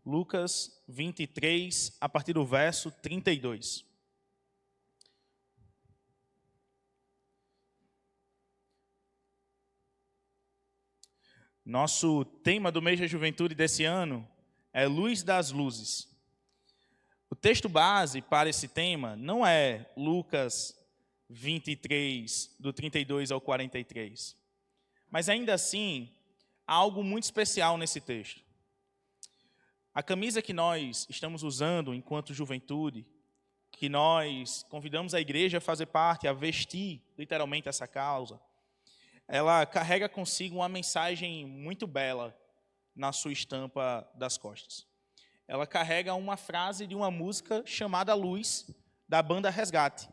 Lucas 23, a partir do verso 32. Nosso tema do mês da juventude desse ano é Luz das Luzes. O texto base para esse tema não é Lucas 23, do 32 ao 43. Mas ainda assim, há algo muito especial nesse texto. A camisa que nós estamos usando enquanto juventude, que nós convidamos a igreja a fazer parte, a vestir literalmente essa causa, ela carrega consigo uma mensagem muito bela na sua estampa das costas. Ela carrega uma frase de uma música chamada Luz, da banda Resgate.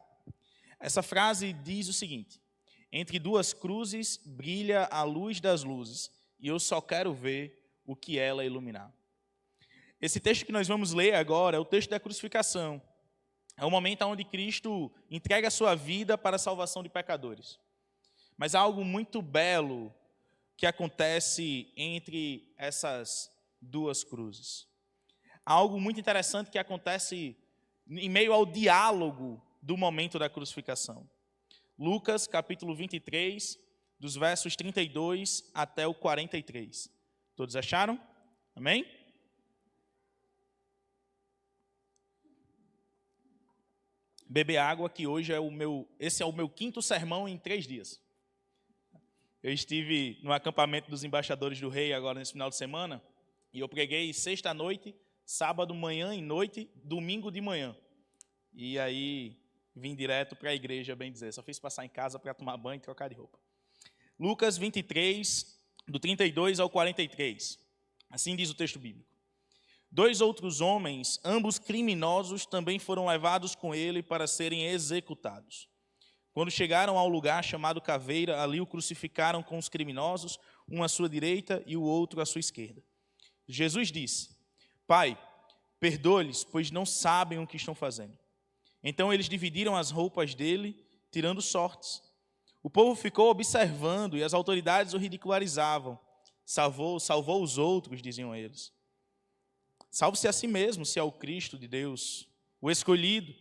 Essa frase diz o seguinte: entre duas cruzes brilha a luz das luzes, e eu só quero ver o que ela iluminar. Esse texto que nós vamos ler agora é o texto da crucificação. É o momento onde Cristo entrega a sua vida para a salvação de pecadores. Mas há algo muito belo que acontece entre essas duas cruzes. Há algo muito interessante que acontece em meio ao diálogo do momento da crucificação. Lucas, capítulo 23, dos versos 32 até o 43. Todos acharam? Amém? Beber água, que hoje esse é o meu quinto sermão em 3 dias. Eu estive no acampamento dos embaixadores do rei agora nesse final de semana, e eu preguei sexta à noite, sábado manhã e noite, domingo de manhã. E aí vim direto para a igreja, bem dizer. Só fiz passar em casa para tomar banho e trocar de roupa. Lucas 23, do 32 ao 43. Assim diz o texto bíblico. 2 outros homens, ambos criminosos, também foram levados com ele para serem executados. Quando chegaram ao lugar chamado Caveira, ali o crucificaram com os criminosos, um à sua direita e o outro à sua esquerda. Jesus disse: Pai, perdoa-lhes, pois não sabem o que estão fazendo. Então eles dividiram as roupas dele, tirando sortes. O povo ficou observando e as autoridades o ridicularizavam. Salvou os outros, diziam eles. Salve-se a si mesmo, se é o Cristo de Deus, o escolhido.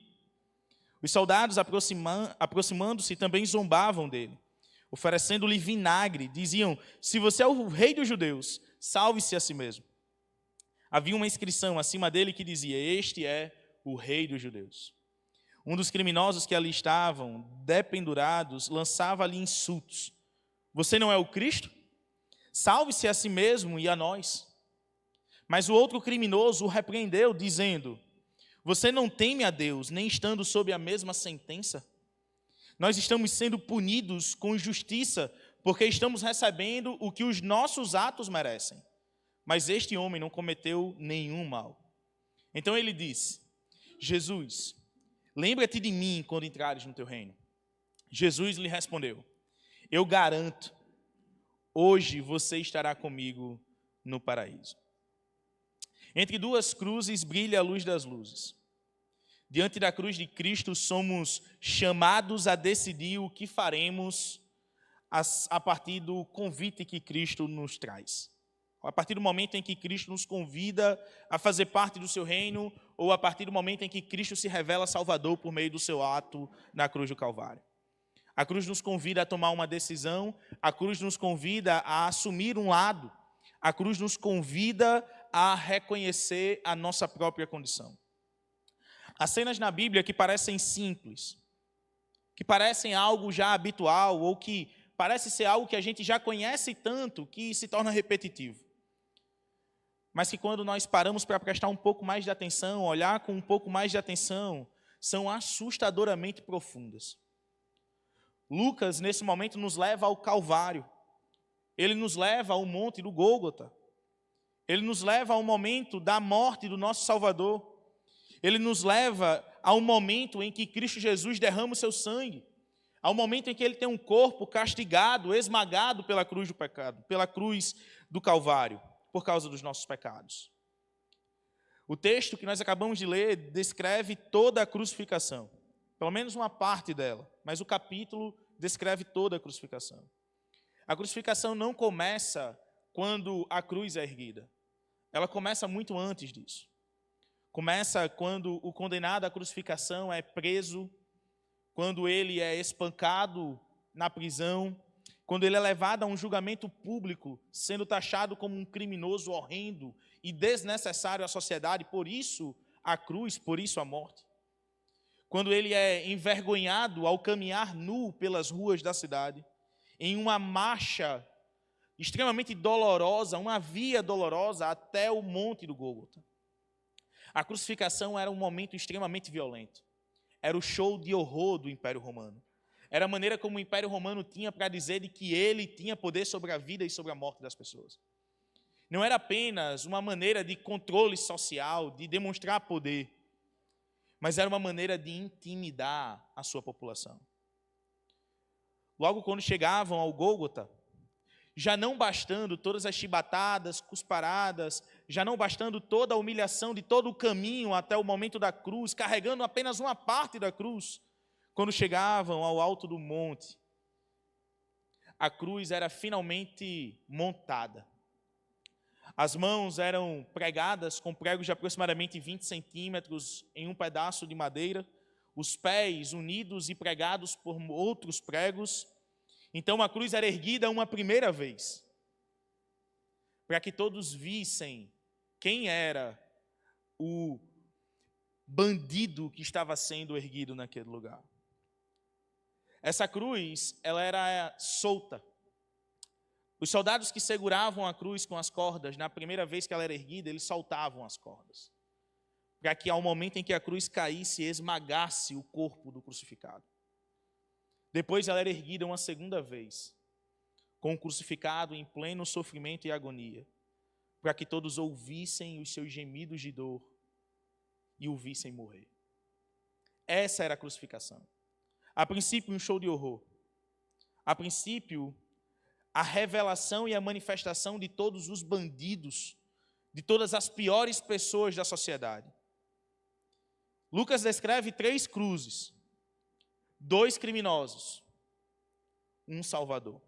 Os soldados, aproximando-se, também zombavam dele, oferecendo-lhe vinagre. Diziam: se você é o rei dos judeus, salve-se a si mesmo. Havia uma inscrição acima dele que dizia: este é o rei dos judeus. Um dos criminosos que ali estavam, dependurados, lançava-lhe insultos. Você não é o Cristo? Salve-se a si mesmo e a nós. Mas o outro criminoso o repreendeu, dizendo: você não teme a Deus, nem estando sob a mesma sentença? Nós estamos sendo punidos com justiça, porque estamos recebendo o que os nossos atos merecem. Mas este homem não cometeu nenhum mal. Então ele disse: Jesus, lembra-te de mim quando entrares no teu reino. Jesus lhe respondeu: eu garanto, hoje você estará comigo no paraíso. Entre duas cruzes brilha a luz das luzes. Diante da cruz de Cristo somos chamados a decidir o que faremos a partir do convite que Cristo nos traz. A partir do momento em que Cristo nos convida a fazer parte do seu reino, ou a partir do momento em que Cristo se revela Salvador por meio do seu ato na cruz do Calvário. A cruz nos convida a tomar uma decisão, a cruz nos convida a assumir um lado, a cruz nos convida a reconhecer a nossa própria condição. Há cenas na Bíblia que parecem simples, que parecem algo já habitual, ou que parece ser algo que a gente já conhece tanto que se torna repetitivo. Mas que quando nós paramos para prestar um pouco mais de atenção, olhar com um pouco mais de atenção, são assustadoramente profundas. Lucas, nesse momento, nos leva ao Calvário. Ele nos leva ao monte do Gólgota. Ele nos leva ao momento da morte do nosso Salvador. Ele nos leva ao momento em que Cristo Jesus derrama o seu sangue. Ao momento em que ele tem um corpo castigado, esmagado pela cruz do pecado, pela cruz do Calvário, por causa dos nossos pecados. O texto que nós acabamos de ler descreve toda a crucificação. Pelo menos uma parte dela, mas o capítulo descreve toda a crucificação. A crucificação não começa quando a cruz é erguida. ela começa muito antes disso. Começa quando o condenado à crucificação é preso, quando ele é espancado na prisão, quando ele é levado a um julgamento público, sendo taxado como um criminoso horrendo e desnecessário à sociedade, por isso a cruz, por isso a morte. Quando ele é envergonhado ao caminhar nu pelas ruas da cidade, em uma marcha extremamente dolorosa, uma via dolorosa até o monte do Gólgota. A crucificação era um momento extremamente violento. Era o show de horror do Império Romano. Era a maneira como o Império Romano tinha para dizer de que ele tinha poder sobre a vida e sobre a morte das pessoas. Não era apenas uma maneira de controle social, de demonstrar poder, mas era uma maneira de intimidar a sua população. Logo quando chegavam ao Gólgota, já não bastando todas as chibatadas, cusparadas, já não bastando toda a humilhação de todo o caminho até o momento da cruz, carregando apenas uma parte da cruz, quando chegavam ao alto do monte, a cruz era finalmente montada. As mãos eram pregadas com pregos de aproximadamente 20 centímetros em um pedaço de madeira, os pés unidos e pregados por outros pregos. Então a cruz era erguida uma primeira vez, para que todos vissem quem era o bandido que estava sendo erguido naquele lugar. Essa cruz, ela era solta. Os soldados que seguravam a cruz com as cordas, na primeira vez que ela era erguida, eles soltavam as cordas, para que ao momento em que a cruz caísse, esmagasse o corpo do crucificado. Depois ela era erguida uma segunda vez, com o crucificado em pleno sofrimento e agonia, para que todos ouvissem os seus gemidos de dor e o vissem morrer. Essa era a crucificação. A princípio, um show de horror. A princípio, a revelação e a manifestação de todos os bandidos, de todas as piores pessoas da sociedade. Lucas descreve 3 cruzes, 2 criminosos, um salvador.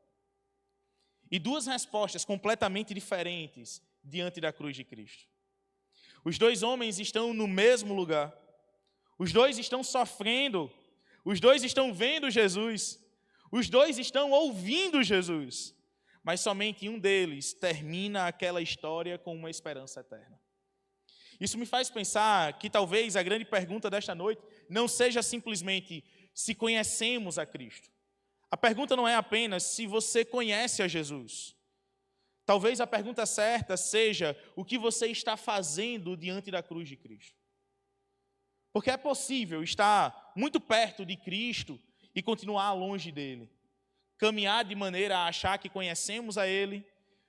E 2 respostas completamente diferentes diante da cruz de Cristo. Os 2 homens estão no mesmo lugar. Os 2 estão sofrendo. Os 2 estão vendo Jesus. Os 2 estão ouvindo Jesus. Mas somente um deles termina aquela história com uma esperança eterna. Isso me faz pensar que talvez a grande pergunta desta noite não seja simplesmente se conhecemos a Cristo. A pergunta não é apenas se você conhece a Jesus. Talvez a pergunta certa seja o que você está fazendo diante da cruz de Cristo. Porque é possível estar muito perto de Cristo e continuar longe dele. Caminhar de maneira a achar que conhecemos a Ele,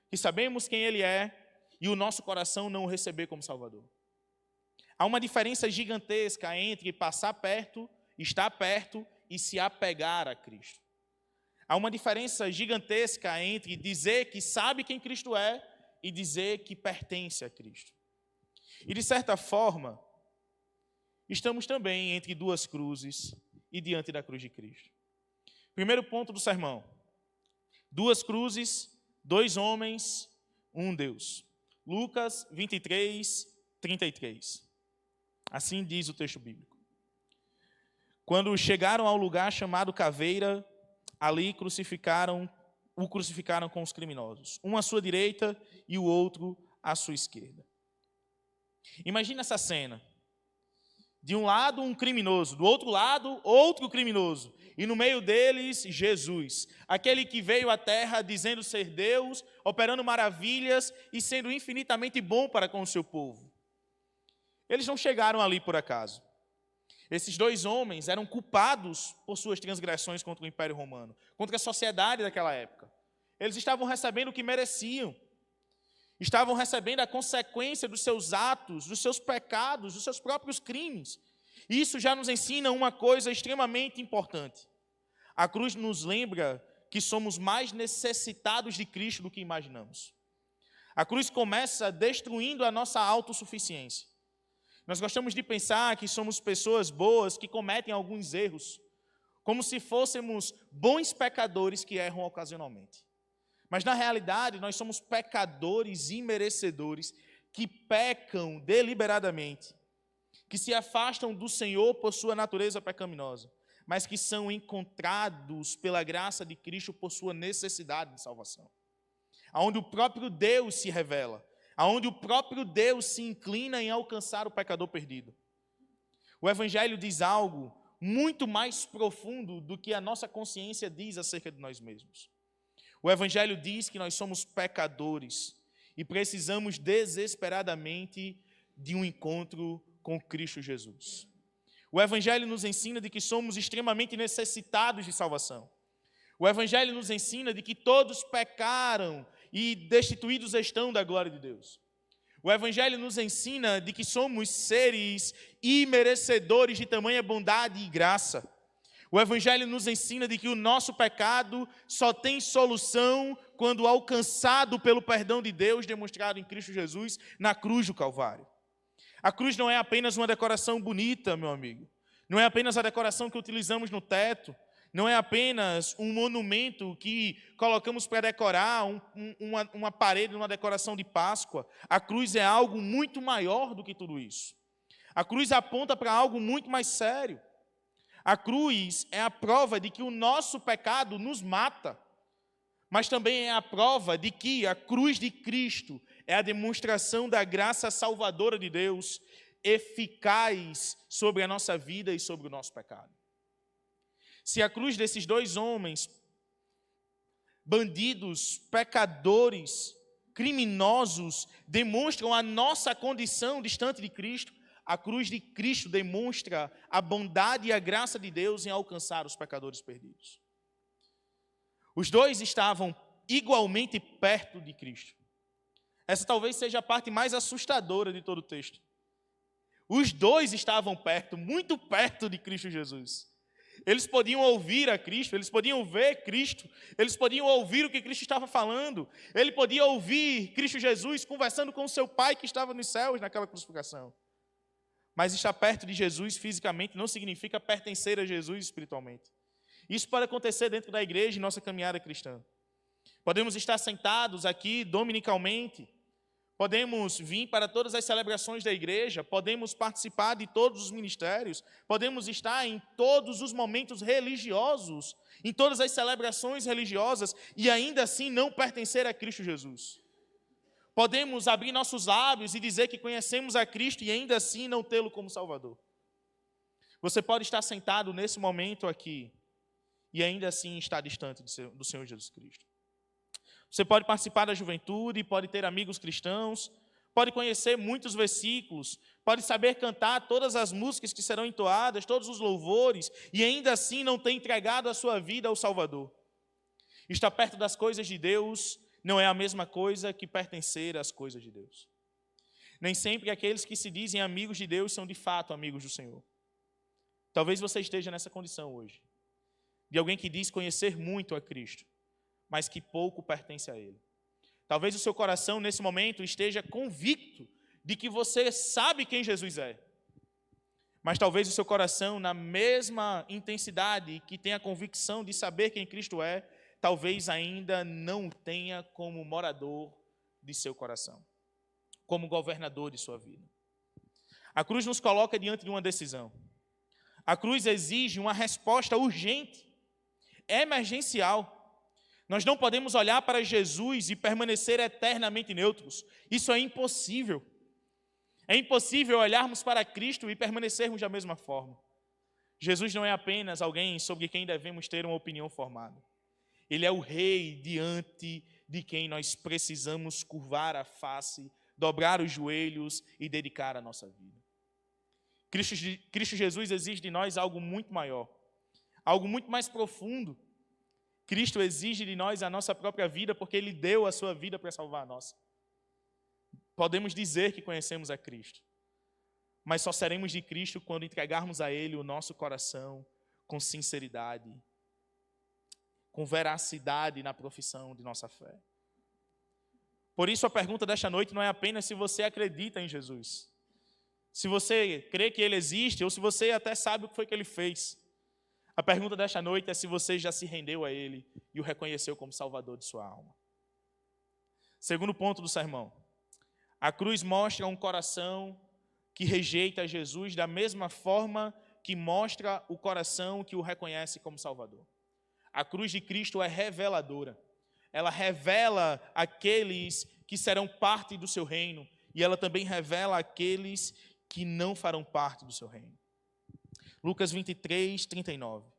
que sabemos quem Ele é, e o nosso coração não o receber como Salvador. Há uma diferença gigantesca entre passar perto, estar perto e se apegar a Cristo. Há uma diferença gigantesca entre dizer que sabe quem Cristo é e dizer que pertence a Cristo. E de certa forma, estamos também entre 2 cruzes e diante da cruz de Cristo. Primeiro ponto do sermão: 2 cruzes, 2 homens, um Deus. Lucas 23, 33. Assim diz o texto bíblico. Quando chegaram ao lugar chamado Caveira, ali o crucificaram com os criminosos, um à sua direita e o outro à sua esquerda. Imagina essa cena. De um lado, um criminoso, do outro lado, outro criminoso, e no meio deles, Jesus, aquele que veio à terra dizendo ser Deus, operando maravilhas e sendo infinitamente bom para com o seu povo. Eles não chegaram ali por acaso. Esses 2 homens eram culpados por suas transgressões contra o Império Romano, contra a sociedade daquela época. Eles estavam recebendo o que mereciam. Estavam recebendo a consequência dos seus atos, dos seus pecados, dos seus próprios crimes. E isso já nos ensina uma coisa extremamente importante. A cruz nos lembra que somos mais necessitados de Cristo do que imaginamos. A cruz começa destruindo a nossa autossuficiência. Nós gostamos de pensar que somos pessoas boas que cometem alguns erros, como se fôssemos bons pecadores que erram ocasionalmente. Mas, na realidade, nós somos pecadores imerecedores que pecam deliberadamente, que se afastam do Senhor por sua natureza pecaminosa, mas que são encontrados pela graça de Cristo por sua necessidade de salvação. Aonde o próprio Deus se revela, aonde o próprio Deus se inclina em alcançar o pecador perdido. O Evangelho diz algo muito mais profundo do que a nossa consciência diz acerca de nós mesmos. O Evangelho diz que nós somos pecadores e precisamos desesperadamente de um encontro com Cristo Jesus. O Evangelho nos ensina de que somos extremamente necessitados de salvação. O Evangelho nos ensina de que todos pecaram e destituídos estão da glória de Deus. O Evangelho nos ensina de que somos seres imerecedores de tamanha bondade e graça. O Evangelho nos ensina de que o nosso pecado só tem solução quando alcançado pelo perdão de Deus demonstrado em Cristo Jesus na cruz do Calvário. A cruz não é apenas uma decoração bonita, meu amigo. Não é apenas a decoração que utilizamos no teto. Não é apenas um monumento que colocamos para decorar uma parede, uma decoração de Páscoa. A cruz é algo muito maior do que tudo isso. A cruz aponta para algo muito mais sério. A cruz é a prova de que o nosso pecado nos mata, mas também é a prova de que a cruz de Cristo é a demonstração da graça salvadora de Deus, eficaz sobre a nossa vida e sobre o nosso pecado. Se a cruz desses dois homens, bandidos, pecadores, criminosos, demonstram a nossa condição distante de Cristo, a cruz de Cristo demonstra a bondade e a graça de Deus em alcançar os pecadores perdidos. Os dois estavam igualmente perto de Cristo. Essa talvez seja a parte mais assustadora de todo o texto. Os dois estavam perto, muito perto de Cristo Jesus. Eles podiam ouvir a Cristo, eles podiam ver Cristo, eles podiam ouvir o que Cristo estava falando. Ele podia ouvir Cristo Jesus conversando com o seu Pai que estava nos céus naquela crucificação. Mas estar perto de Jesus fisicamente não significa pertencer a Jesus espiritualmente. Isso pode acontecer dentro da igreja e nossa caminhada cristã. Podemos estar sentados aqui dominicalmente, podemos vir para todas as celebrações da igreja, podemos participar de todos os ministérios, podemos estar em todos os momentos religiosos, em todas as celebrações religiosas e ainda assim não pertencer a Cristo Jesus. Podemos abrir nossos lábios e dizer que conhecemos a Cristo e ainda assim não tê-lo como Salvador. Você pode estar sentado nesse momento aqui e ainda assim estar distante do Senhor Jesus Cristo. Você pode participar da juventude, pode ter amigos cristãos, pode conhecer muitos versículos, pode saber cantar todas as músicas que serão entoadas, todos os louvores, e ainda assim não ter entregado a sua vida ao Salvador. Estar perto das coisas de Deus não é a mesma coisa que pertencer às coisas de Deus. Nem sempre aqueles que se dizem amigos de Deus são de fato amigos do Senhor. Talvez você esteja nessa condição hoje, de alguém que diz conhecer muito a Cristo, mas que pouco pertence a Ele. Talvez o seu coração, nesse momento, esteja convicto de que você sabe quem Jesus é. Mas talvez o seu coração, na mesma intensidade que tem a convicção de saber quem Cristo é, talvez ainda não o tenha como morador de seu coração, como governador de sua vida. A cruz nos coloca diante de uma decisão. A cruz exige uma resposta urgente, emergencial. Nós não podemos olhar para Jesus e permanecer eternamente neutros. Isso é impossível. É impossível olharmos para Cristo e permanecermos da mesma forma. Jesus não é apenas alguém sobre quem devemos ter uma opinião formada. Ele é o Rei diante de quem nós precisamos curvar a face, dobrar os joelhos e dedicar a nossa vida. Cristo Jesus exige de nós algo muito maior, algo muito mais profundo. Cristo exige de nós a nossa própria vida porque Ele deu a sua vida para salvar a nossa. Podemos dizer que conhecemos a Cristo, mas só seremos de Cristo quando entregarmos a Ele o nosso coração com sinceridade, com veracidade na profissão de nossa fé. Por isso a pergunta desta noite não é apenas se você acredita em Jesus, se você crê que Ele existe ou se você até sabe o que foi que Ele fez. A pergunta desta noite é se você já se rendeu a Ele e o reconheceu como Salvador de sua alma. Segundo ponto do sermão. A cruz mostra um coração que rejeita Jesus da mesma forma que mostra o coração que o reconhece como Salvador. A cruz de Cristo é reveladora. Ela revela aqueles que serão parte do seu reino e ela também revela aqueles que não farão parte do seu reino. Lucas 23, 39.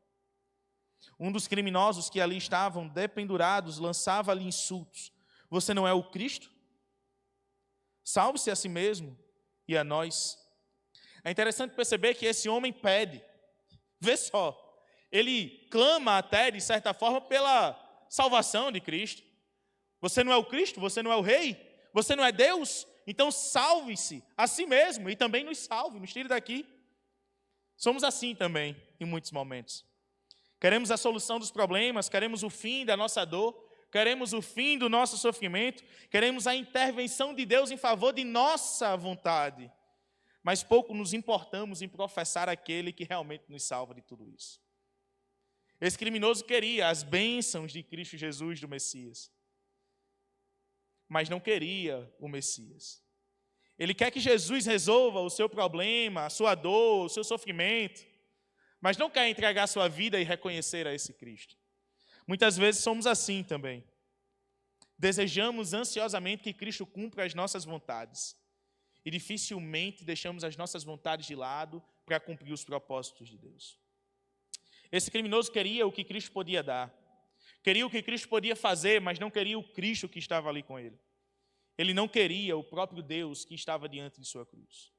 Um dos criminosos que ali estavam dependurados lançava-lhe insultos. Você não é o Cristo? Salve-se a si mesmo e a nós. É interessante perceber que esse homem pede. Vê só, ele clama até, de certa forma, pela salvação de Cristo. Você não é o Cristo? Você não é o Rei? Você não é Deus? Então salve-se a si mesmo e também nos salve, nos tire daqui. Somos assim também, em muitos momentos. Queremos a solução dos problemas, queremos o fim da nossa dor, queremos o fim do nosso sofrimento, queremos a intervenção de Deus em favor de nossa vontade. Mas pouco nos importamos em professar aquele que realmente nos salva de tudo isso. Esse criminoso queria as bênçãos de Cristo Jesus, do Messias, mas não queria o Messias. Ele quer que Jesus resolva o seu problema, a sua dor, o seu sofrimento, mas não quer entregar a sua vida e reconhecer a esse Cristo. Muitas vezes somos assim também. Desejamos ansiosamente que Cristo cumpra as nossas vontades e dificilmente deixamos as nossas vontades de lado para cumprir os propósitos de Deus. Esse criminoso queria o que Cristo podia dar, queria o que Cristo podia fazer, mas não queria o Cristo que estava ali com ele. Ele não queria o próprio Deus que estava diante de sua cruz.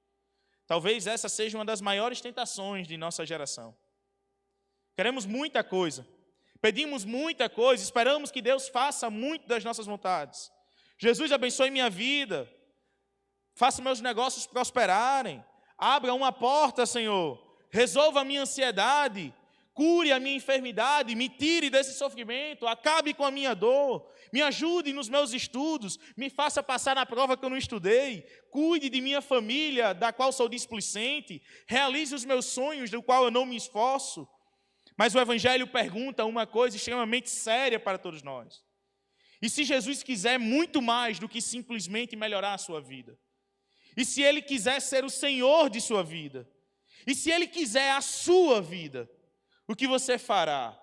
Talvez essa seja uma das maiores tentações de nossa geração. Queremos muita coisa, pedimos muita coisa, esperamos que Deus faça muito das nossas vontades. Jesus, abençoe minha vida, faça meus negócios prosperarem, abra uma porta, Senhor, resolva a minha ansiedade, cure a minha enfermidade, me tire desse sofrimento, acabe com a minha dor, me ajude nos meus estudos, me faça passar na prova que eu não estudei, cuide de minha família, da qual sou displicente, realize os meus sonhos, do qual eu não me esforço. Mas o Evangelho pergunta uma coisa extremamente séria para todos nós. E se Jesus quiser muito mais do que simplesmente melhorar a sua vida? E se Ele quiser ser o Senhor de sua vida? E se Ele quiser a sua vida? O que você fará?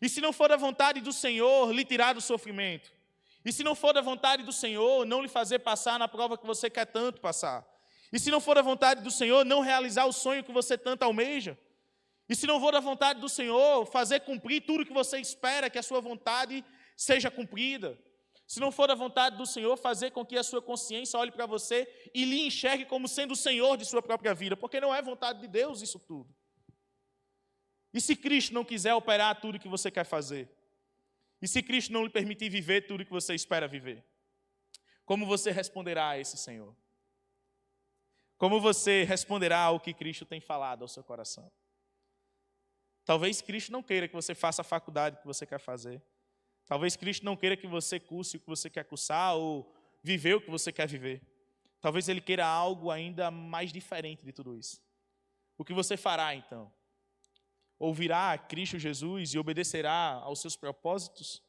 E se não for da vontade do Senhor, lhe tirar do sofrimento? E se não for da vontade do Senhor, não lhe fazer passar na prova que você quer tanto passar? E se não for da vontade do Senhor, não realizar o sonho que você tanto almeja? E se não for da vontade do Senhor, fazer cumprir tudo que você espera que a sua vontade seja cumprida? Se não for da vontade do Senhor, fazer com que a sua consciência olhe para você e lhe enxergue como sendo o Senhor de sua própria vida, porque não é vontade de Deus isso tudo. E se Cristo não quiser operar tudo que você quer fazer? E se Cristo não lhe permitir viver tudo que você espera viver? Como você responderá a esse Senhor? Como você responderá ao que Cristo tem falado ao seu coração? Talvez Cristo não queira que você faça a faculdade que você quer fazer. Talvez Cristo não queira que você curse o que você quer cursar ou viver o que você quer viver. Talvez Ele queira algo ainda mais diferente de tudo isso. O que você fará então? Ouvirá a Cristo Jesus e obedecerá aos seus propósitos?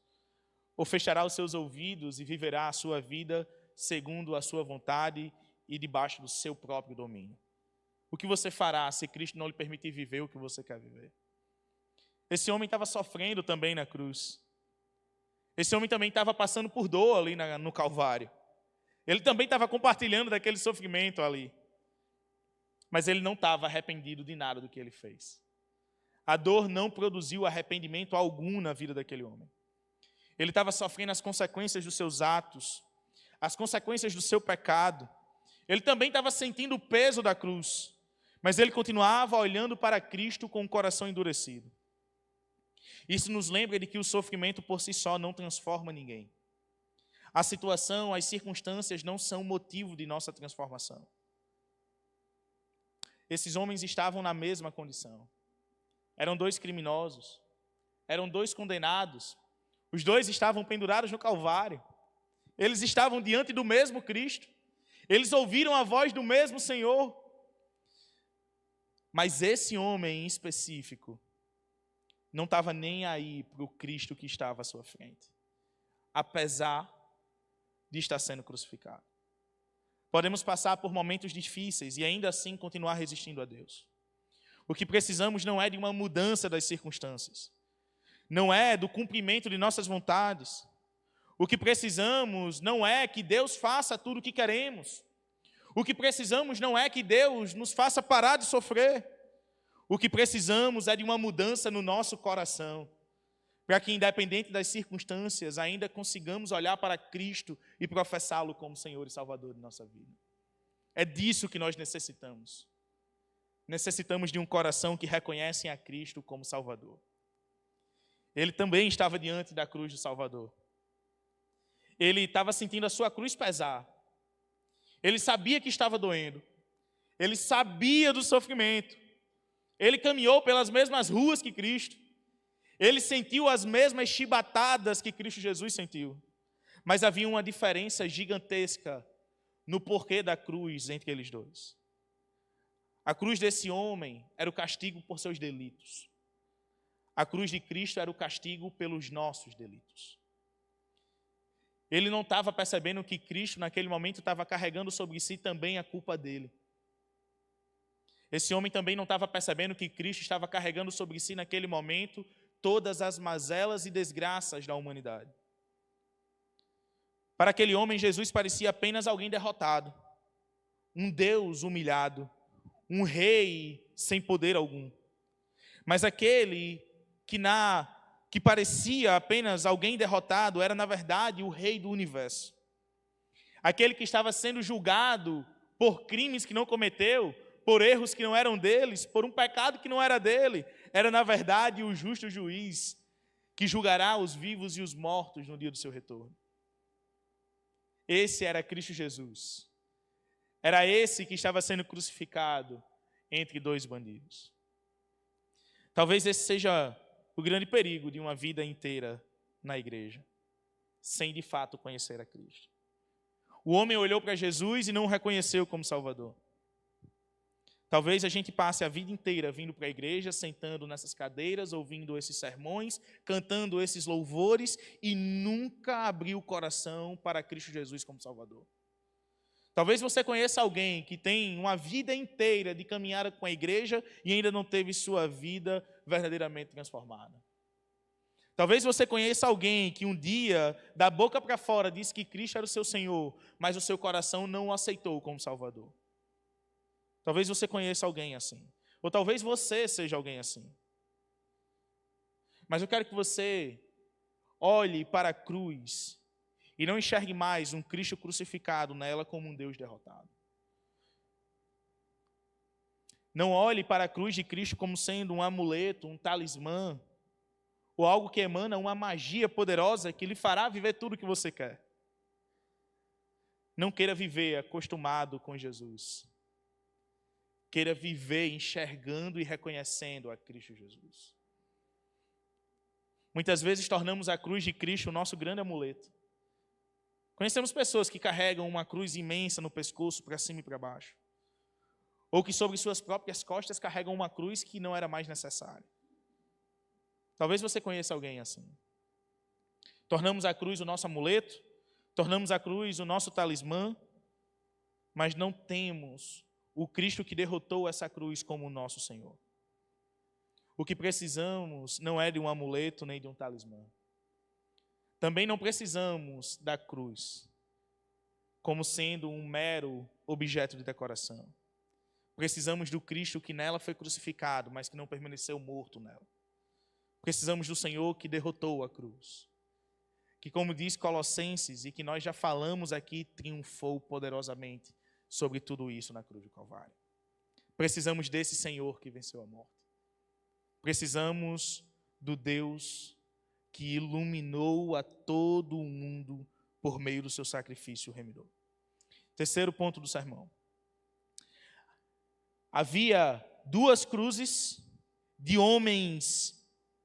Ou fechará os seus ouvidos e viverá a sua vida segundo a sua vontade e debaixo do seu próprio domínio? O que você fará se Cristo não lhe permitir viver o que você quer viver? Esse homem estava sofrendo também na cruz. Esse homem também estava passando por dor ali no Calvário. Ele também estava compartilhando daquele sofrimento ali. Mas ele não estava arrependido de nada do que ele fez. A dor não produziu arrependimento algum na vida daquele homem. Ele estava sofrendo as consequências dos seus atos, as consequências do seu pecado. Ele também estava sentindo o peso da cruz, mas ele continuava olhando para Cristo com o coração endurecido. Isso nos lembra de que o sofrimento por si só não transforma ninguém. A situação, as circunstâncias não são motivo de nossa transformação. Esses homens estavam na mesma condição. Eram dois criminosos, eram dois condenados, os dois estavam pendurados no Calvário, eles estavam diante do mesmo Cristo, eles ouviram a voz do mesmo Senhor, mas esse homem em específico não estava nem aí para o Cristo que estava à sua frente, apesar de estar sendo crucificado. Podemos passar por momentos difíceis e ainda assim continuar resistindo a Deus. O que precisamos não é de uma mudança das circunstâncias. Não é do cumprimento de nossas vontades. O que precisamos não é que Deus faça tudo o que queremos. O que precisamos não é que Deus nos faça parar de sofrer. O que precisamos é de uma mudança no nosso coração, para que, independente das circunstâncias, ainda consigamos olhar para Cristo e professá-lo como Senhor e Salvador de nossa vida. É disso que nós necessitamos. Necessitamos de um coração que reconhece a Cristo como Salvador. Ele também estava diante da cruz do Salvador. Ele estava sentindo a sua cruz pesar. Ele sabia que estava doendo. Ele sabia do sofrimento. Ele caminhou pelas mesmas ruas que Cristo. Ele sentiu as mesmas chibatadas que Cristo Jesus sentiu. Mas havia uma diferença gigantesca no porquê da cruz entre eles dois. A cruz desse homem era o castigo por seus delitos. A cruz de Cristo era o castigo pelos nossos delitos. Ele não estava percebendo que Cristo, naquele momento, estava carregando sobre si também a culpa dele. Esse homem também não estava percebendo que Cristo estava carregando sobre si, naquele momento, todas as mazelas e desgraças da humanidade. Para aquele homem, Jesus parecia apenas alguém derrotado, um Deus humilhado, um rei sem poder algum. Mas aquele que parecia apenas alguém derrotado era, na verdade, o rei do universo. Aquele que estava sendo julgado por crimes que não cometeu, por erros que não eram deles, por um pecado que não era dele, era, na verdade, o justo juiz que julgará os vivos e os mortos no dia do seu retorno. Esse era Cristo Jesus. Era esse que estava sendo crucificado entre dois bandidos. Talvez esse seja o grande perigo de uma vida inteira na igreja, sem de fato conhecer a Cristo. O homem olhou para Jesus e não o reconheceu como Salvador. Talvez a gente passe a vida inteira vindo para a igreja, sentando nessas cadeiras, ouvindo esses sermões, cantando esses louvores e nunca abriu o coração para Cristo Jesus como Salvador. Talvez você conheça alguém que tem uma vida inteira de caminhada com a igreja e ainda não teve sua vida verdadeiramente transformada. Talvez você conheça alguém que um dia, da boca para fora, disse que Cristo era o seu Senhor, mas o seu coração não o aceitou como Salvador. Talvez você conheça alguém assim. Ou talvez você seja alguém assim. Mas eu quero que você olhe para a cruz e não enxergue mais um Cristo crucificado nela como um Deus derrotado. Não olhe para a cruz de Cristo como sendo um amuleto, um talismã, ou algo que emana uma magia poderosa que lhe fará viver tudo o que você quer. Não queira viver acostumado com Jesus. Queira viver enxergando e reconhecendo a Cristo Jesus. Muitas vezes tornamos a cruz de Cristo o nosso grande amuleto. Conhecemos pessoas que carregam uma cruz imensa no pescoço, para cima e para baixo. Ou que sobre suas próprias costas carregam uma cruz que não era mais necessária. Talvez você conheça alguém assim. Tornamos a cruz o nosso amuleto, tornamos a cruz o nosso talismã, mas não temos o Cristo que derrotou essa cruz como o nosso Senhor. O que precisamos não é de um amuleto nem de um talismã. Também não precisamos da cruz como sendo um mero objeto de decoração. Precisamos do Cristo que nela foi crucificado, mas que não permaneceu morto nela. Precisamos do Senhor que derrotou a cruz. Que, como diz Colossenses, e que nós já falamos aqui, triunfou poderosamente sobre tudo isso na cruz do Calvário. Precisamos desse Senhor que venceu a morte. Precisamos do Deus que iluminou a todo o mundo por meio do seu sacrifício remidor. Terceiro ponto do sermão. Havia duas cruzes de homens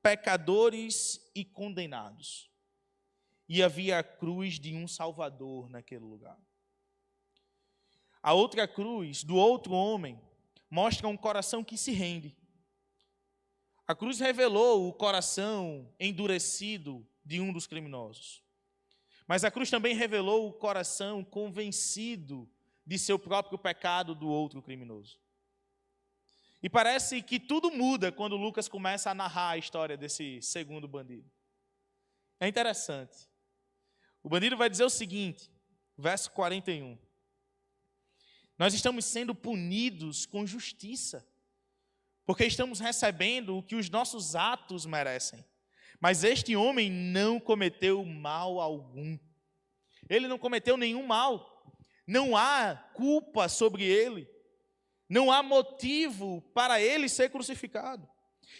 pecadores e condenados. E havia a cruz de um Salvador naquele lugar. A outra cruz, do outro homem, mostra um coração que se rende. A cruz revelou o coração endurecido de um dos criminosos. Mas a cruz também revelou o coração convencido de seu próprio pecado do outro criminoso. E parece que tudo muda quando Lucas começa a narrar a história desse segundo bandido. É interessante. O bandido vai dizer o seguinte, verso 41. Nós estamos sendo punidos com justiça, porque estamos recebendo o que os nossos atos merecem. Mas este homem não cometeu mal algum. Ele não cometeu nenhum mal. Não há culpa sobre ele. Não há motivo para ele ser crucificado.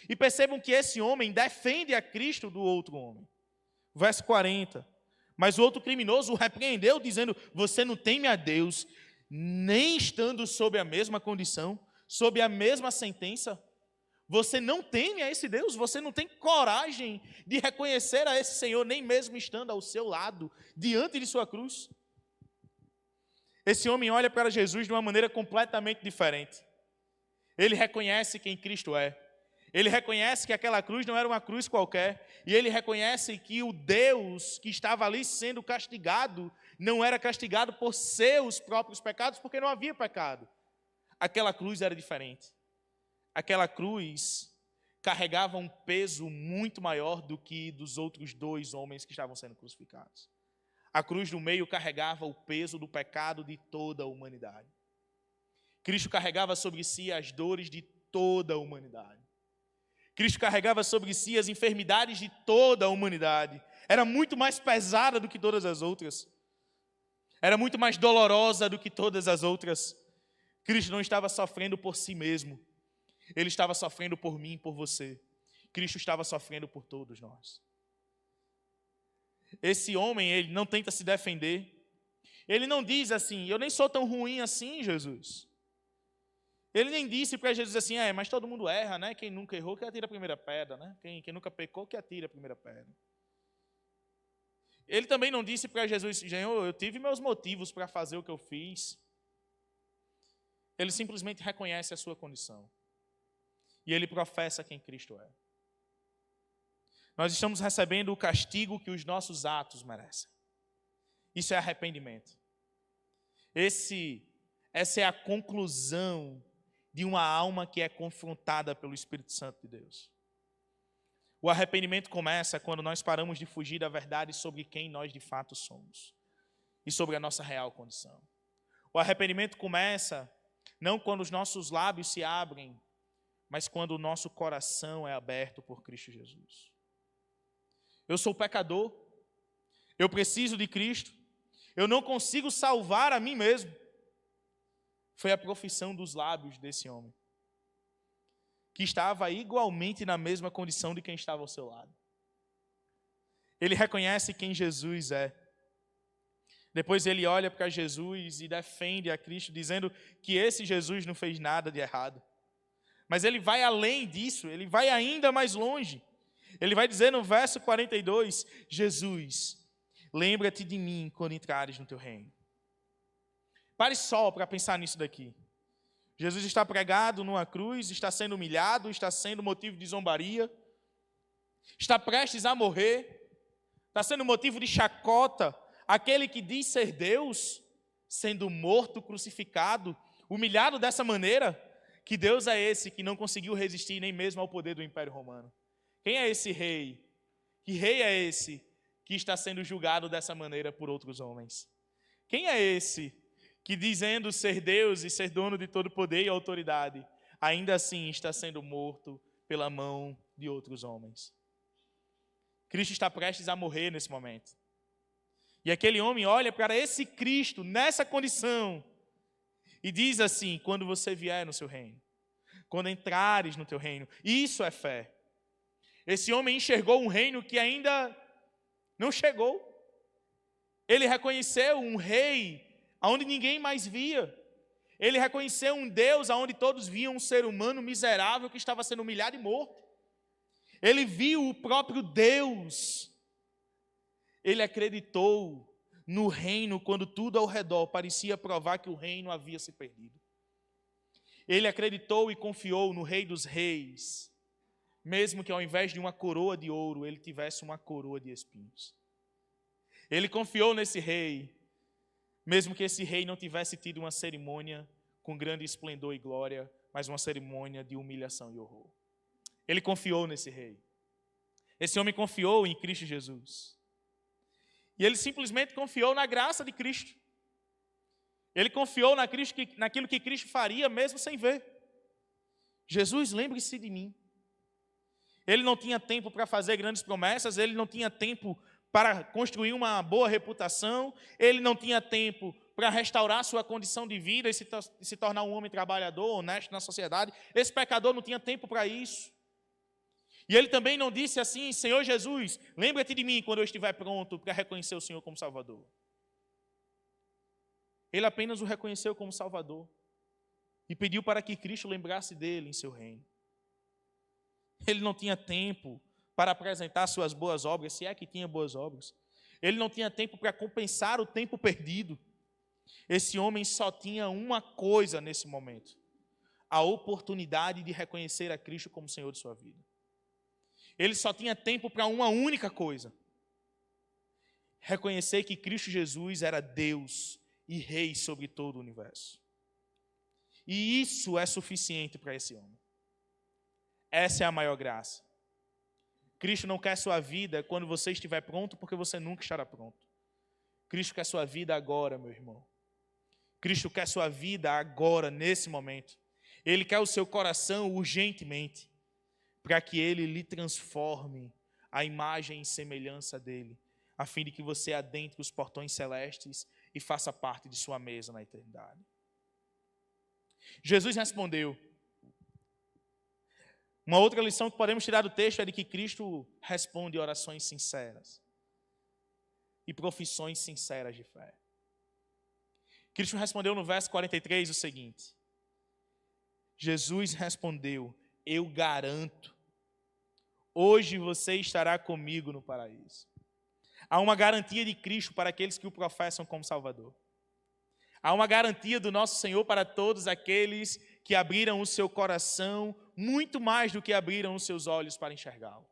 E percebam que esse homem defende a Cristo do outro homem. Verso 40. Mas o outro criminoso o repreendeu, dizendo: você não teme a Deus, nem estando sob a mesma condição, sob a mesma sentença. Você não teme a esse Deus, você não tem coragem de reconhecer a esse Senhor, nem mesmo estando ao seu lado, diante de sua cruz. Esse homem olha para Jesus de uma maneira completamente diferente. Ele reconhece quem Cristo é. Ele reconhece que aquela cruz não era uma cruz qualquer. E ele reconhece que o Deus que estava ali sendo castigado, não era castigado por seus próprios pecados, porque não havia pecado. Aquela cruz era diferente. Aquela cruz carregava um peso muito maior do que dos outros dois homens que estavam sendo crucificados. A cruz do meio carregava o peso do pecado de toda a humanidade. Cristo carregava sobre si as dores de toda a humanidade. Cristo carregava sobre si as enfermidades de toda a humanidade. Era muito mais pesada do que todas as outras. Era muito mais dolorosa do que todas as outras. Cristo não estava sofrendo por si mesmo. Ele estava sofrendo por mim, por você. Cristo estava sofrendo por todos nós. Esse homem, ele não tenta se defender. Ele não diz assim: eu nem sou tão ruim assim, Jesus. Ele nem disse para Jesus assim: mas todo mundo erra, né? Quem nunca errou, que atira a primeira pedra, né? Quem nunca pecou, que atira a primeira pedra. Ele também não disse para Jesus: Senhor, eu tive meus motivos para fazer o que eu fiz. Ele simplesmente reconhece a sua condição. E ele professa quem Cristo é. Nós estamos recebendo o castigo que os nossos atos merecem. Isso é arrependimento. Essa é a conclusão de uma alma que é confrontada pelo Espírito Santo de Deus. O arrependimento começa quando nós paramos de fugir da verdade sobre quem nós de fato somos e sobre a nossa real condição. O arrependimento começa não quando os nossos lábios se abrem, mas quando o nosso coração é aberto por Cristo Jesus. Eu sou pecador, eu preciso de Cristo, eu não consigo salvar a mim mesmo. Foi a profissão dos lábios desse homem, que estava igualmente na mesma condição de quem estava ao seu lado. Ele reconhece quem Jesus é. Depois ele olha para Jesus e defende a Cristo, dizendo que esse Jesus não fez nada de errado. Mas ele vai além disso, ele vai ainda mais longe. Ele vai dizer no verso 42, Jesus, lembra-te de mim quando entrares no teu reino. Pare só para pensar nisso daqui. Jesus está pregado numa cruz, está sendo humilhado, está sendo motivo de zombaria, está prestes a morrer, está sendo motivo de chacota. Aquele que diz ser Deus, sendo morto, crucificado, humilhado dessa maneira, que Deus é esse que não conseguiu resistir nem mesmo ao poder do Império Romano? Quem é esse rei? Que rei é esse que está sendo julgado dessa maneira por outros homens? Quem é esse que, dizendo ser Deus e ser dono de todo poder e autoridade, ainda assim está sendo morto pela mão de outros homens? Cristo está prestes a morrer nesse momento. E aquele homem olha para esse Cristo, nessa condição, e diz assim: quando você vier no seu reino, quando entrares no teu reino, isso é fé. Esse homem enxergou um reino que ainda não chegou. Ele reconheceu um rei aonde ninguém mais via. Ele reconheceu um Deus aonde todos viam um ser humano miserável que estava sendo humilhado e morto. Ele viu o próprio Deus. Ele acreditou no reino quando tudo ao redor parecia provar que o reino havia se perdido. Ele acreditou e confiou no Rei dos Reis, mesmo que ao invés de uma coroa de ouro, ele tivesse uma coroa de espinhos. Ele confiou nesse rei, mesmo que esse rei não tivesse tido uma cerimônia com grande esplendor e glória, mas uma cerimônia de humilhação e horror. Ele confiou nesse rei. Esse homem confiou em Cristo Jesus. E ele simplesmente confiou na graça de Cristo. Ele confiou naquilo que Cristo faria, mesmo sem ver. Jesus, lembre-se de mim. Ele não tinha tempo para fazer grandes promessas, ele não tinha tempo para construir uma boa reputação, ele não tinha tempo para restaurar sua condição de vida e se tornar um homem trabalhador, honesto na sociedade. Esse pecador não tinha tempo para isso. E ele também não disse assim: Senhor Jesus, lembra-te de mim quando eu estiver pronto para reconhecer o Senhor como Salvador. Ele apenas o reconheceu como Salvador e pediu para que Cristo lembrasse dele em seu reino. Ele não tinha tempo para apresentar suas boas obras, se é que tinha boas obras. Ele não tinha tempo para compensar o tempo perdido. Esse homem só tinha uma coisa nesse momento: a oportunidade de reconhecer a Cristo como Senhor de sua vida. Ele só tinha tempo para uma única coisa: reconhecer que Cristo Jesus era Deus e Rei sobre todo o universo. E isso é suficiente para esse homem. Essa é a maior graça. Cristo não quer sua vida quando você estiver pronto, porque você nunca estará pronto. Cristo quer sua vida agora, meu irmão. Cristo quer sua vida agora, nesse momento. Ele quer o seu coração urgentemente, para que Ele lhe transforme a imagem e semelhança dEle, a fim de que você adentre os portões celestes e faça parte de sua mesa na eternidade. Jesus respondeu. Uma outra lição que podemos tirar do texto é de que Cristo responde orações sinceras e profissões sinceras de fé. Cristo respondeu no verso 43 o seguinte: Jesus respondeu: eu garanto, hoje você estará comigo no paraíso. Há uma garantia de Cristo para aqueles que o professam como Salvador. Há uma garantia do nosso Senhor para todos aqueles que abriram o seu coração muito mais do que abriram os seus olhos para enxergá-lo.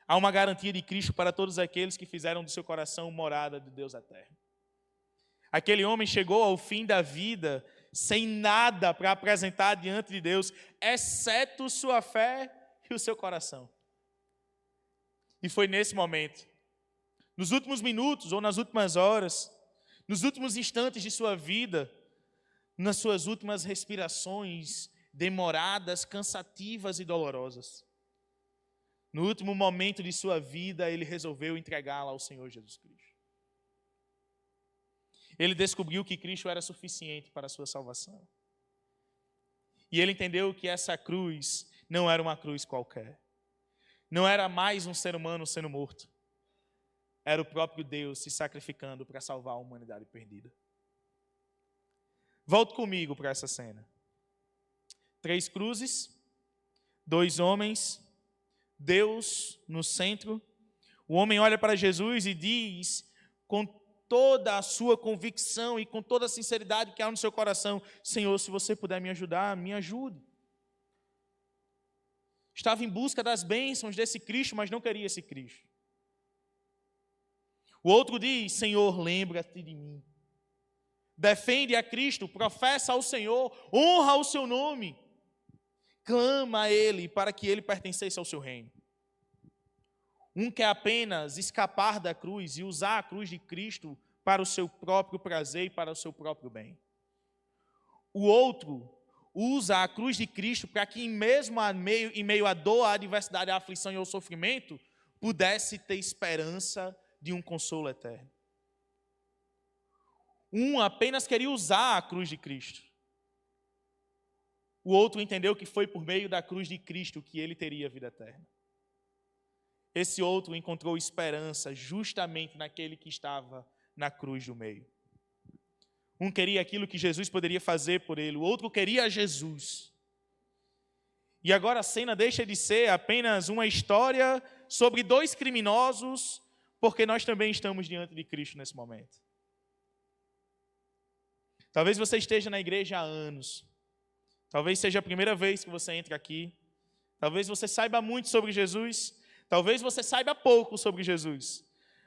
Há uma garantia de Cristo para todos aqueles que fizeram do seu coração morada de Deus eterno. Aquele homem chegou ao fim da vida sem nada para apresentar diante de Deus, exceto sua fé e o seu coração. E foi nesse momento, nos últimos minutos ou nas últimas horas, nos últimos instantes de sua vida, nas suas últimas respirações demoradas, cansativas e dolorosas, no último momento de sua vida, ele resolveu entregá-la ao Senhor Jesus Cristo. Ele descobriu que Cristo era suficiente para a sua salvação. E ele entendeu que essa cruz não era uma cruz qualquer. Não era mais um ser humano sendo morto. Era o próprio Deus se sacrificando para salvar a humanidade perdida. Volte comigo para essa cena. 3 cruzes, 2 homens, Deus no centro. O homem olha para Jesus e diz, com toda a sua convicção e com toda a sinceridade que há no seu coração: Senhor, se você puder me ajudar, me ajude. Estava em busca das bênçãos desse Cristo, mas não queria esse Cristo. O outro diz: Senhor, lembra-te de mim. Defende a Cristo, professa ao Senhor, honra o seu nome, clama a Ele para que Ele pertencesse ao seu reino. Um quer apenas escapar da cruz e usar a cruz de Cristo para o seu próprio prazer e para o seu próprio bem. O outro usa a cruz de Cristo para que, mesmo em meio à dor, à adversidade, à aflição e ao sofrimento, pudesse ter esperança de um consolo eterno. Um apenas queria usar a cruz de Cristo. O outro entendeu que foi por meio da cruz de Cristo que ele teria vida eterna. Esse outro encontrou esperança justamente naquele que estava na cruz do meio. Um queria aquilo que Jesus poderia fazer por ele, o outro queria Jesus. E agora a cena deixa de ser apenas uma história sobre 2 criminosos, porque nós também estamos diante de Cristo nesse momento. Talvez você esteja na igreja há anos. Talvez seja a primeira vez que você entra aqui. Talvez você saiba muito sobre Jesus. Talvez você saiba pouco sobre Jesus.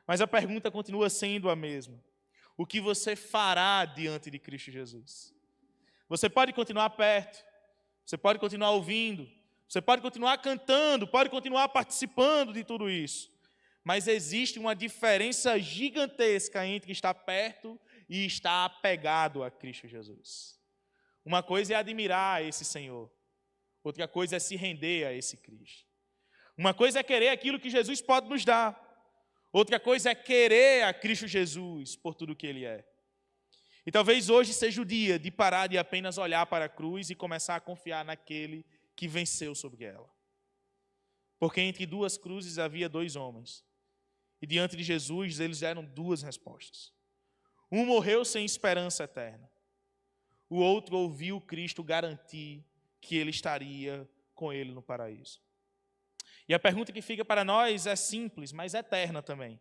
Mas a pergunta continua sendo a mesma. o que você fará diante de Cristo Jesus. Você pode continuar perto, você pode continuar ouvindo, você pode continuar cantando, pode continuar participando de tudo isso. Mas existe uma diferença gigantesca entre estar perto e estar apegado a Cristo Jesus. Uma coisa é admirar esse Senhor, outra coisa é se render a esse Cristo. Uma coisa é querer aquilo que Jesus pode nos dar, outra coisa é querer a Cristo Jesus por tudo que Ele é. E talvez hoje seja o dia de parar de apenas olhar para a cruz e começar a confiar naquele que venceu sobre ela. Porque entre duas cruzes havia dois homens. E diante de Jesus eles deram duas respostas. Um morreu sem esperança eterna. O outro ouviu Cristo garantir que ele estaria com ele no paraíso. E a pergunta que fica para nós é simples, mas eterna também.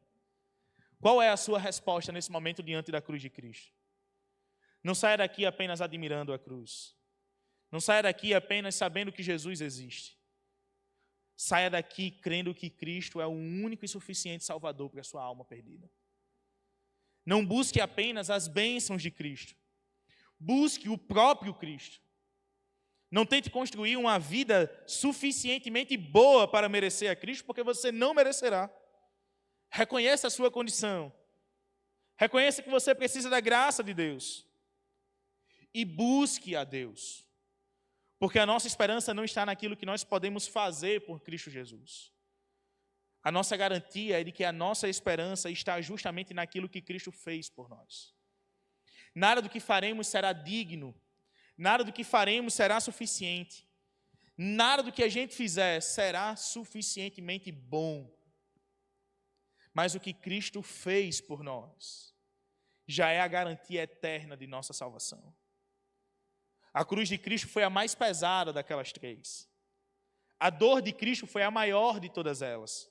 Qual é a sua resposta nesse momento diante da cruz de Cristo? Não saia daqui apenas admirando a cruz. Não saia daqui apenas sabendo que Jesus existe. Saia daqui crendo que Cristo é o único e suficiente Salvador para a sua alma perdida. Não busque apenas as bênçãos de Cristo. Busque o próprio Cristo. Não tente construir uma vida suficientemente boa para merecer a Cristo, porque você não merecerá. Reconheça a sua condição. Reconheça que você precisa da graça de Deus. E busque a Deus. Porque a nossa esperança não está naquilo que nós podemos fazer por Cristo Jesus. A nossa garantia é de que a nossa esperança está justamente naquilo que Cristo fez por nós. Nada do que faremos será digno. Nada do que faremos será suficiente. Nada do que a gente fizer será suficientemente bom. Mas o que Cristo fez por nós já é a garantia eterna de nossa salvação. A cruz de Cristo foi a mais pesada daquelas três. A dor de Cristo foi a maior de todas elas.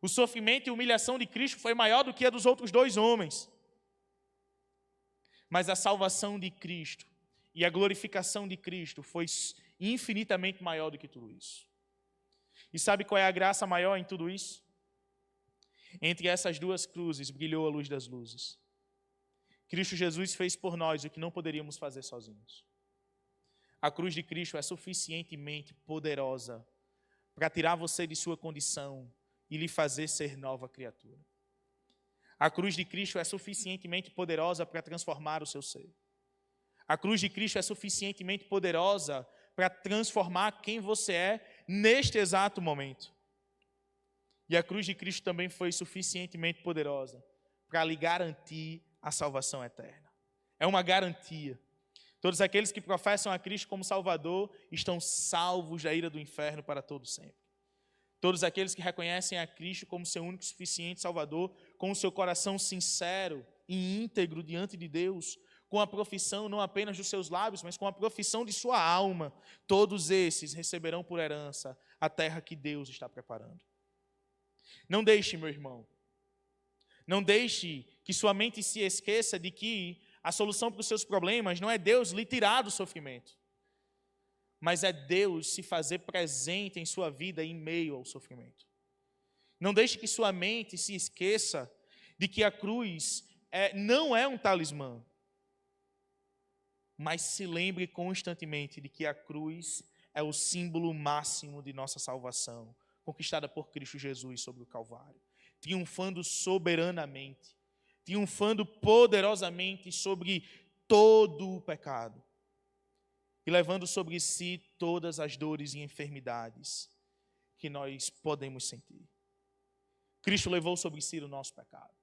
O sofrimento e humilhação de Cristo foi maior do que a dos outros dois homens. Mas a salvação de Cristo e a glorificação de Cristo foi infinitamente maior do que tudo isso. E sabe qual é a graça maior em tudo isso? Entre essas duas cruzes brilhou a luz das luzes. Cristo Jesus fez por nós o que não poderíamos fazer sozinhos. A cruz de Cristo é suficientemente poderosa para tirar você de sua condição e lhe fazer ser nova criatura. A cruz de Cristo é suficientemente poderosa para transformar o seu ser. A cruz de Cristo é suficientemente poderosa para transformar quem você é neste exato momento. E a cruz de Cristo também foi suficientemente poderosa para lhe garantir a salvação eterna. É uma garantia. Todos aqueles que professam a Cristo como Salvador estão salvos da ira do inferno para todo sempre. Todos aqueles que reconhecem a Cristo como seu único e suficiente Salvador, com o seu coração sincero e íntegro diante de Deus, com a profissão não apenas dos seus lábios, mas com a profissão de sua alma, todos esses receberão por herança a terra que Deus está preparando. Não deixe, meu irmão, não deixe que sua mente se esqueça de que a solução para os seus problemas não é Deus lhe tirar do sofrimento, mas é Deus se fazer presente em sua vida em meio ao sofrimento. Não deixe que sua mente se esqueça de que a cruz não é um talismã, mas se lembre constantemente de que a cruz é o símbolo máximo de nossa salvação, conquistada por Cristo Jesus sobre o Calvário, triunfando soberanamente, triunfando poderosamente sobre todo o pecado e levando sobre si todas as dores e enfermidades que nós podemos sentir. Cristo levou sobre si o nosso pecado.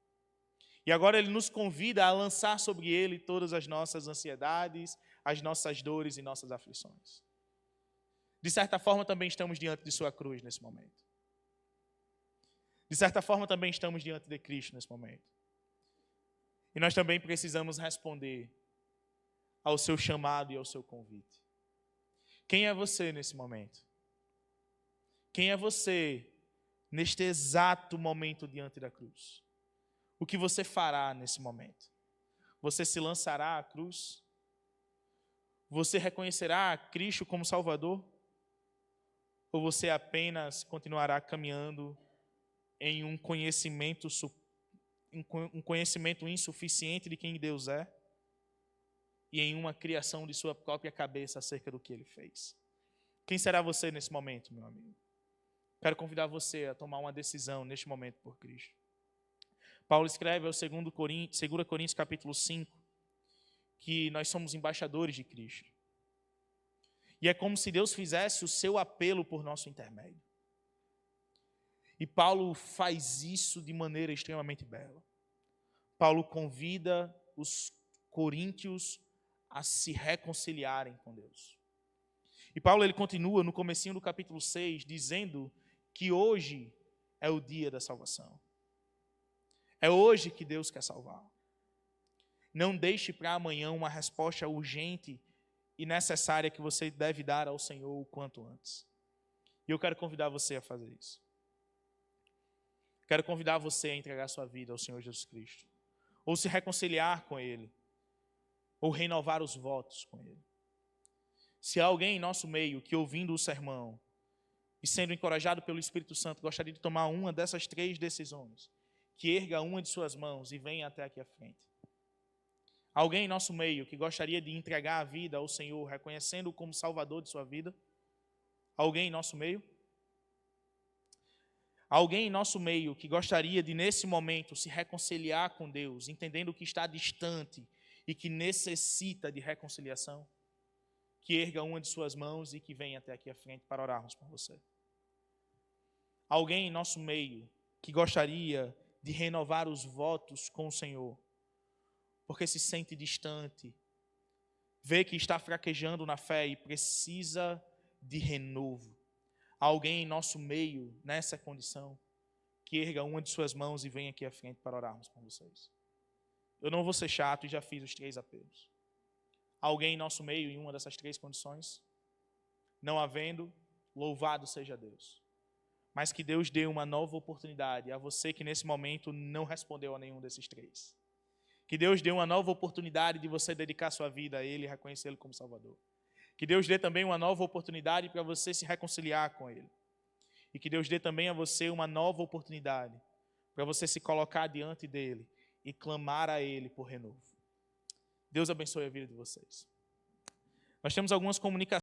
E agora Ele nos convida a lançar sobre Ele todas as nossas ansiedades, as nossas dores e nossas aflições. De certa forma, também estamos diante de sua cruz nesse momento. De certa forma, também estamos diante de Cristo nesse momento. E nós também precisamos responder ao seu chamado e ao seu convite. Quem é você nesse momento? Quem é você neste exato momento diante da cruz? O que você fará nesse momento? Você se lançará à cruz? Você reconhecerá a Cristo como Salvador? Ou você apenas continuará caminhando em um conhecimento um conhecimento insuficiente de quem Deus é e em uma criação de sua própria cabeça acerca do que Ele fez. Quem será você nesse momento, meu amigo? Quero convidar você a tomar uma decisão neste momento por Cristo. Paulo escreve ao 2 Coríntios capítulo 5 que nós somos embaixadores de Cristo. E é como se Deus fizesse o seu apelo por nosso intermédio. E Paulo faz isso de maneira extremamente bela. Paulo convida os coríntios a se reconciliarem com Deus. E Paulo ele continua no comecinho do capítulo 6, dizendo que hoje é o dia da salvação. É hoje que Deus quer salvar. Não deixe para amanhã uma resposta urgente e necessária que você deve dar ao Senhor o quanto antes. E eu quero convidar você a fazer isso. Quero convidar você a entregar sua vida ao Senhor Jesus Cristo. Ou se reconciliar com Ele. Ou renovar os votos com Ele. Se há alguém em nosso meio que, ouvindo o sermão e sendo encorajado pelo Espírito Santo, gostaria de tomar uma dessas 3 decisões, que erga uma de suas mãos e venha até aqui à frente. Alguém em nosso meio que gostaria de entregar a vida ao Senhor, reconhecendo-o como Salvador de sua vida? Alguém em nosso meio? Alguém em nosso meio que gostaria de, nesse momento, se reconciliar com Deus, entendendo que está distante e que necessita de reconciliação? Que erga uma de suas mãos e que venha até aqui à frente para orarmos por você. Alguém em nosso meio que gostaria de renovar os votos com o Senhor, porque se sente distante, vê que está fraquejando na fé e precisa de renovo. Alguém em nosso meio, nessa condição, que erga uma de suas mãos e venha aqui à frente para orarmos com vocês. Eu não vou ser chato e já fiz os 3 apelos. Alguém em nosso meio em uma dessas 3 condições? Não havendo, louvado seja Deus. Mas que Deus dê uma nova oportunidade a você que nesse momento não respondeu a nenhum desses 3. Que Deus dê uma nova oportunidade de você dedicar sua vida a Ele e reconhecê-lo como Salvador. Que Deus dê também uma nova oportunidade para você se reconciliar com Ele. E que Deus dê também a você uma nova oportunidade para você se colocar diante dEle e clamar a Ele por renovo. Deus abençoe a vida de vocês. Nós temos algumas comunicações.